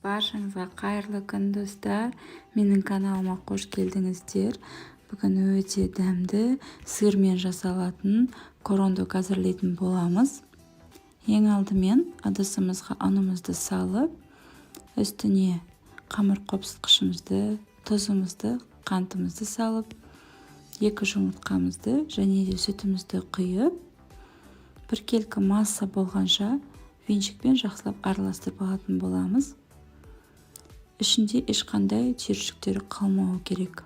Баршаңызға қайырлы күн достар. Менің каналыма қош келдіңіздер. Бүгін өте дәмді сырмен жасалатын корондок әзірлейтін боламыз. Ең алдымен ыдысымызға ұнымызды салып, үстіне қамыр қопсытқышымызды, тұзымызды, қантымызды салып, 2 жұмыртқамызды және де сүтімізді құйып, біркелкі масса болғанша венчикпен жақсылап араластырып алатын боламыз. Ішінде ешқандай түйіршіктері қалмауы керек.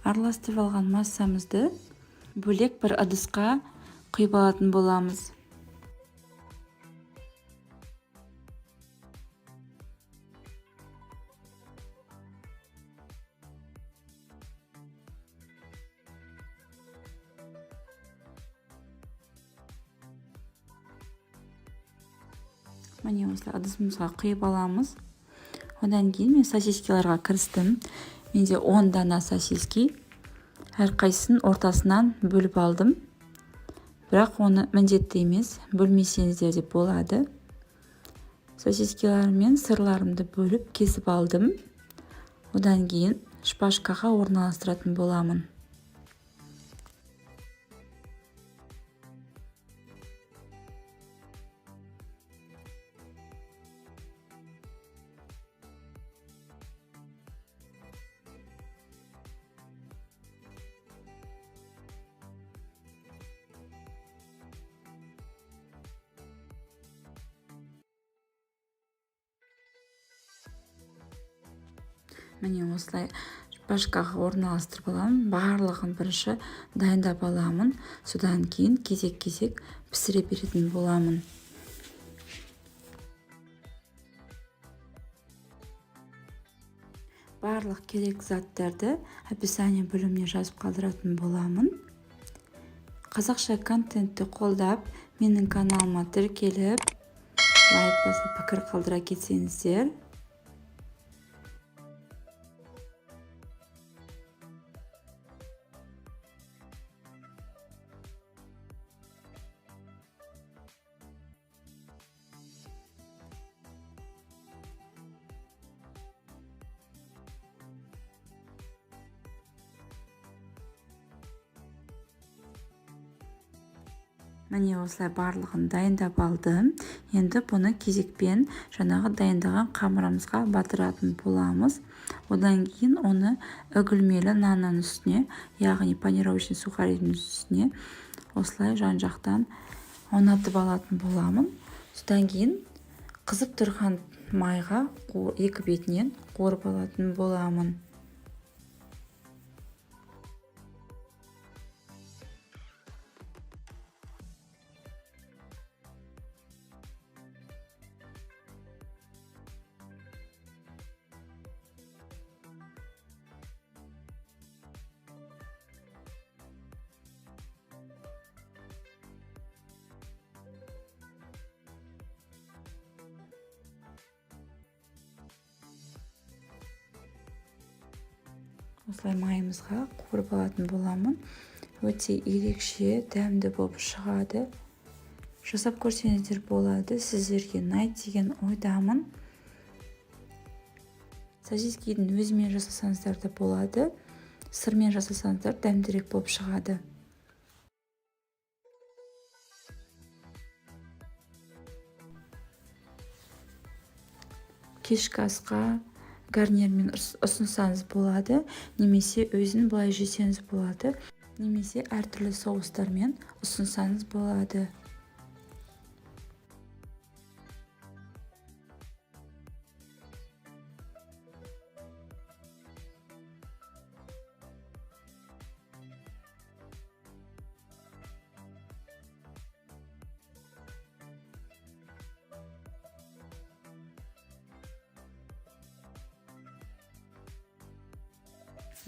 Араластырып алған массамызды бөлек бір ыдысқа құйып алатын боламыз. Міне осылай ыдысымызға құйып аламыз. Одан кейін мен сосискаларға кірістім. Менде 10 дана сосиски. Әрқайсысын ортасынан бөліп алдым. Бірақ оны міндетті емес, бөлмесеңіздер де болады. Сосискалар мен сырларымды бөліп кесіп алдым. Одан кейін шпажкаға орналастыратын боламын. Міне осылай шпажкаға орналастырып аламын. Барлығын бірінші дайындап аламын. Содан кейін кезек-кезек пісіре беретін боламын. Барлық керек заттарды описание бөліміне жазып қалдыратын боламын. Қазақша контентті қолдап, менің каналыма тіркеліп, лайк басып пікір қалдыра кетсеңіздер. Міне осылай барлығын дайындап алдым. Енді бұны кезекпен жаңағы дайындаған қамырымызға батыратын боламыз. Одан кейін оны үгілмелі нанның үстіне, яғни панировочный сухарийдің үстіне осылай жан-жақтан орнатып алатын боламын. Содан кейін қызып тұрған майға екі бетінен қуырып алатын боламын. Осылай майымызға қуырып алатын боламын. Өте ерекше, дәмді болып шығады. Жасап көрсеңіздер болады. Сіздерге ұнайды деген ойдамын. Сосискидің өзімен жасасаңыздар да болады. Сырмен жасасаңыздар дәмдірек болып шығады. Кешкі асқа гарнирмен ұсынсаңыз болады, немесе өзін былай жесеңіз болады, немесе әртүрлі соустармен ұсынсаңыз болады.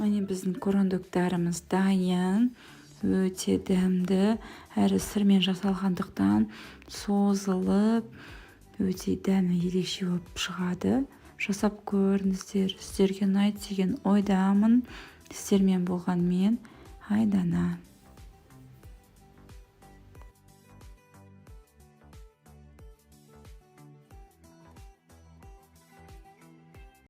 Міне біздің корондоктарымыз дайын, өте дәмді, әрі сырмен жасалғандықтан созылып, өте дәмі ерекше болып шығады. Жасап көріңіздер, сіздерге ұнайды деген ойдамын. Сіздермен болған мен Айдана.